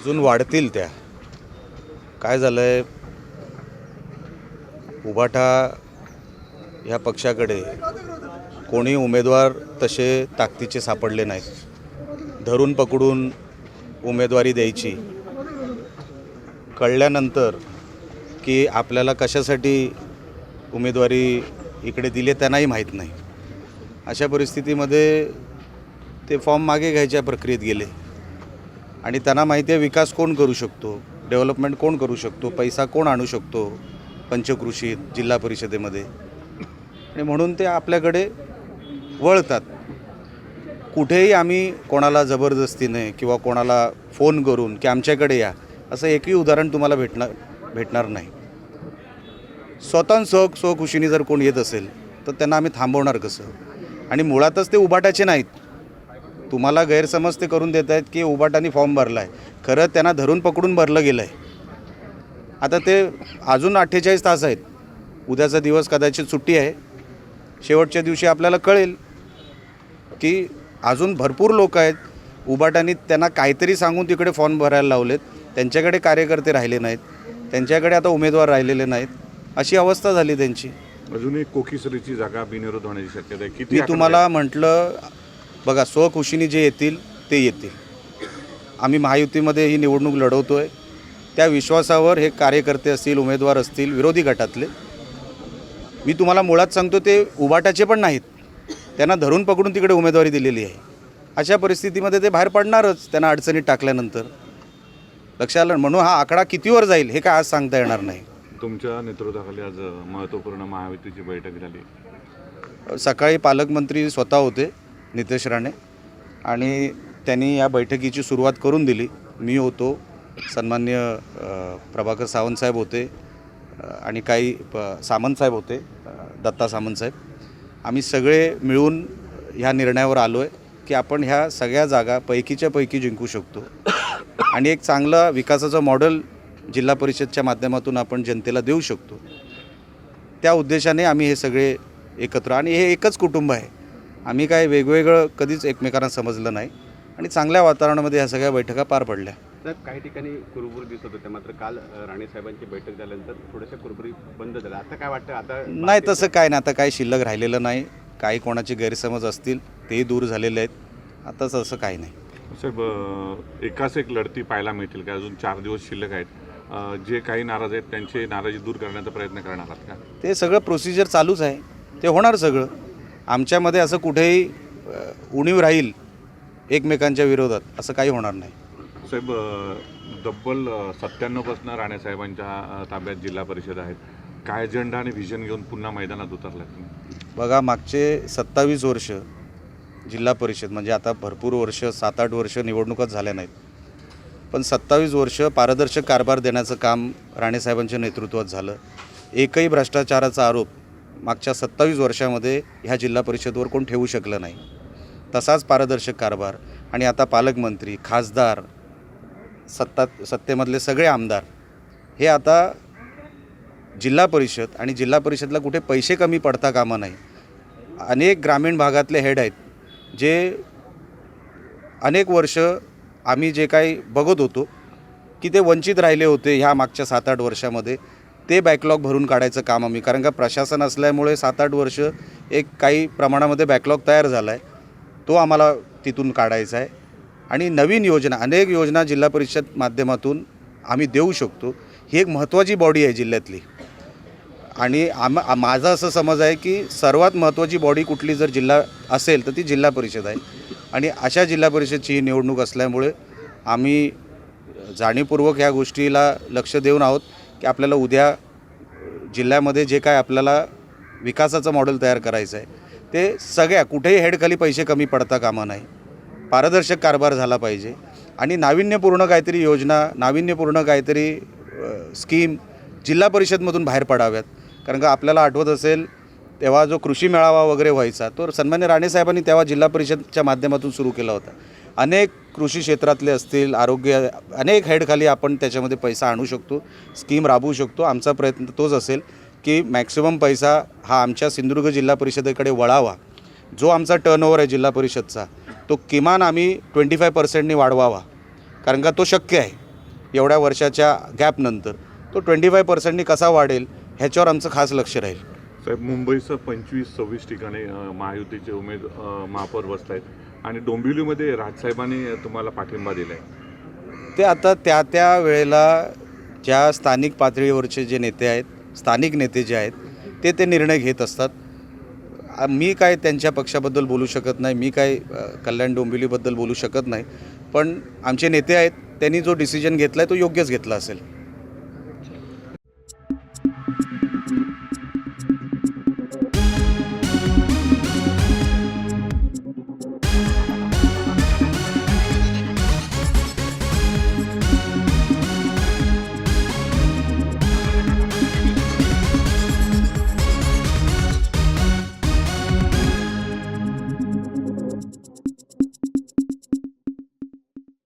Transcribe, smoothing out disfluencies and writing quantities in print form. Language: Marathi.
अजून वाढतील त्या. काय झालं आहे, उभाटा ह्या पक्षाकडे कोणी उमेदवार तसे ताकदीचे सापडले नाहीत. धरून पकडून उमेदवारी द्यायची कळल्यानंतर की आपल्याला कशासाठी उमेदवारी इकडे दिली त्यांनाही माहीत नाही. अशा परिस्थितीमध्ये ते फॉर्म मागे घ्यायच्या प्रक्रियेत गेले आणि त्यांना माहिती आहे विकास कोण करू शकतो, डेव्हलपमेंट कोण करू शकतो, पैसा कोण आणू शकतो पंचकृषीत, जिल्हा परिषदेमध्ये, आणि म्हणून ते आपल्याकडे वळतात. कुठेही आम्ही कोणाला जबरदस्तीने किंवा कोणाला फोन करून की आमच्याकडे या असं एकही उदाहरण तुम्हाला भेटणार नाही. स्वतः स्वखुशीने जर कोण येत असेल तर त्यांना आम्ही थांबवणार कसं? आणि मुळातच ते उभाटाचे नाहीत. तुम्हाला गैरसमज ते करून देत आहेत की उभाटाने फॉर्म भरला आहे. खरं त्यांना धरून पकडून भरलं गेलं आहे. आता ते अजून 48 तास आहेत. उद्याचा दिवस कदाचित सुट्टी आहे. शेवटच्या दिवशी आपल्याला कळेल की अजून भरपूर लोक आहेत. उभाटाने त्यांना काहीतरी सांगून तिकडे फॉर्म भरायला लावलेत. त्यांच्याकडे कार्यकर्ते राहिले नाहीत, त्यांच्याकडे आता उमेदवार राहिलेले नाहीत. अशी अवस्था झाली त्यांची. अजून एक कोकीसरीची जागा बिनविरोध होण्याची शक्यता आहे. किती मी तुम्हाला म्हटलं, बघा, स्वखुशीने जे येतील ते येतील. आम्ही महायुतीमध्ये ही निवडणूक लढवतो आहे. त्या विश्वासावर हे कार्यकर्ते असतील, उमेदवार असतील, विरोधी गटातले, मी तुम्हाला मुळात सांगतो ते उभाटाचे पण नाहीत. त्यांना धरून पकडून तिकडे उमेदवारी दिलेली आहे. अशा परिस्थितीमध्ये ते बाहेर पडणारच त्यांना अडचणीत टाकल्यानंतर. लक्षात आलं. म्हणून हा आकडा कितीवर जाईल हे काय आज सांगता येणार नाही. तुमच्या नेतृत्वाखाली आज महत्त्वपूर्ण महायुतीची बैठक झाली. सकाळी पालकमंत्री स्वतः होते, नितेश राणे, आणि त्यांनी या बैठकीची सुरुवात करून दिली. मी होतो, सन्माननीय प्रभाकर सावंतसाहेब होते आणि काही सामंतसाहेब होते, दत्ता सामंतसाहेब. आम्ही सगळे मिळून ह्या निर्णयावर आलो आहे की आपण ह्या सगळ्या जागा पैकीच्या पैकी जिंकू शकतो आणि एक चांगला विकासाचं मॉडेल जिल्हा परिषदच्या माध्यमातून आपण जनतेला देऊ शकतो. त्या उद्देशाने आम्ही हे सगळे एकत्र, आणि हे एकच कुटुंब आहे. आम्ही काय वेगवेगळं कधीच एकमेकांना समजलं नाही आणि चांगल्या वातावरणामध्ये ह्या सगळ्या बैठका पार पडल्या. साहेब, काही ठिकाणी कुरबुर दिसत होते, मात्र काल राणे साहेबांची बैठक झाल्यानंतर थोड्याशा कुरबुरी बंद झाल्या. आता काय वाटतं? आता नाही, तसं काय नाही. आता काही शिल्लक राहिलेलं नाही. काही कोणाचे गैरसमज असतील तेही दूर झालेले आहेत. आता तसं काही नाही. साहेब, एकाच एक लढती पाहायला मिळतील का? अजून 4 दिवस शिल्लक आहेत. जे काही नाराज आहेत त्यांची नाराजी दूर करण्याचा प्रयत्न करणार आहात का? ते सगळं प्रोसिजर चालूच आहे. ते होणार सगळं. आमच्यामध्ये असं कुठेही उणीव राहील एकमेकांच्या विरोधात असं काही होणार नाही. साहेब, तब्बल 97 राणे साहेबांच्या ताब्यात जिल्हा परिषद आहेत. काय अजेंडा आणि व्हिजन घेऊन पुन्हा मैदानात उतरलात तुम्ही? बघा, मागचे 27 वर्ष जिल्हा परिषद, म्हणजे आता भरपूर वर्ष, 7-8 वर्ष निवडणुकाच झाल्या नाहीत, पण 27 वर्ष पारदर्शक कारभार देण्याचं काम राणेसाहेबांच्या नेतृत्वात झालं. एकही भ्रष्टाचाराचा आरोप मागच्या 27 वर्षामध्ये ह्या जिल्हा परिषदवर कोण ठेवू शकलं नाही. तसाच पारदर्शक कारभार. आणि आता पालकमंत्री, खासदार, सत्तेमधले सगळे आमदार हे आता जिल्हा परिषद, आणि जिल्हा परिषदला कुठे पैसे कमी पडता कामा नाही. अनेक ग्रामीण भागातले हेड आहेत जे अनेक वर्ष आम्ही जे काही बघत होतो की ते वंचित राहिले होते ह्या मागच्या 7-8 वर्षामध्ये, ते बॅकलॉग भरून काढायचं काम आम्ही, कारण का प्रशासन असल्यामुळे 7-8 वर्ष एक काही प्रमाणामध्ये बॅकलॉग तयार झाला आहे, तो आम्हाला तिथून काढायचा आहे. आणि नवीन योजना, अनेक योजना जिल्हा परिषद माध्यमातून आम्ही देऊ शकतो. ही एक महत्त्वाची बॉडी आहे जिल्ह्यातली. आणि माझा असं समज आहे की सर्वात महत्त्वाची बॉडी कुठली जर जिल्हा असेल तर ती जिल्हा परिषद आहे. आणि अशा जिल्हा परिषदची ही निवडणूक असल्यामुळे आम्ही जाणीवपूर्वक ह्या गोष्टीला लक्ष देऊन आहोत की आपल्याला उद्या जिल्ह्यामध्ये जे काय आपल्याला विकासाचं मॉडेल तयार करायचं आहे ते सगळ्या, कुठेही हेडखाली पैसे कमी पडता कामा नाही. पारदर्शक कारभार झाला पाहिजे आणि नाविन्यपूर्ण काहीतरी योजना, नाविन्यपूर्ण काहीतरी स्कीम जिल्हा परिषदमधून बाहेर पडाव्यात. कारण का आपल्याला आठवत असेल तेव्हा जो कृषी मेळावा वगैरे व्हायचा तो सन्मान्य राणेसाहेबांनी तेव्हा जिल्हा परिषदच्या माध्यमातून सुरू केला होता. अनेक कृषी क्षेत्रातले असतील, आरोग्य, अनेक हेडखाली आपण त्याच्यामध्ये पैसा आणू शकतो, स्कीम राबवू शकतो. आमचा प्रयत्न तोच असेल की मॅक्सिमम पैसा हा आमच्या सिंधुदुर्ग जिल्हा परिषदेकडे वळावा. जो आमचा टर्नओव्हर आहे जिल्हा परिषदचा तो किमान आम्ही 25% वाढवावा, कारण का तो शक्य आहे. एवढ्या वर्षाच्या गॅपनंतर तो 25% कसा वाढेल ह्याच्यावर आमचं खास लक्ष राहील. साहेब, मुंबईसह 25-26 ठिकाणी महायुतीचे महापौर बसत आहेत आणि डोंबिवलीमध्ये राजसाहेबांनी तुम्हाला पाठिंबा दिला आहे. ते आता त्या वेळेला ज्या स्थानिक पातळीवरचे जे नेते आहेत, स्थानिक नेते जे आहेत ते निर्णय घेत असतात. मी काय त्यांच्या पक्षाबद्दल बोलू शकत नाही, मी काय कल्याण डोंबिवलीबद्दल बोलू शकत नाही. पण आमचे नेते आहेत, त्यांनी जो डिसिजन घेतला आहे तो योग्यच घेतला असेल.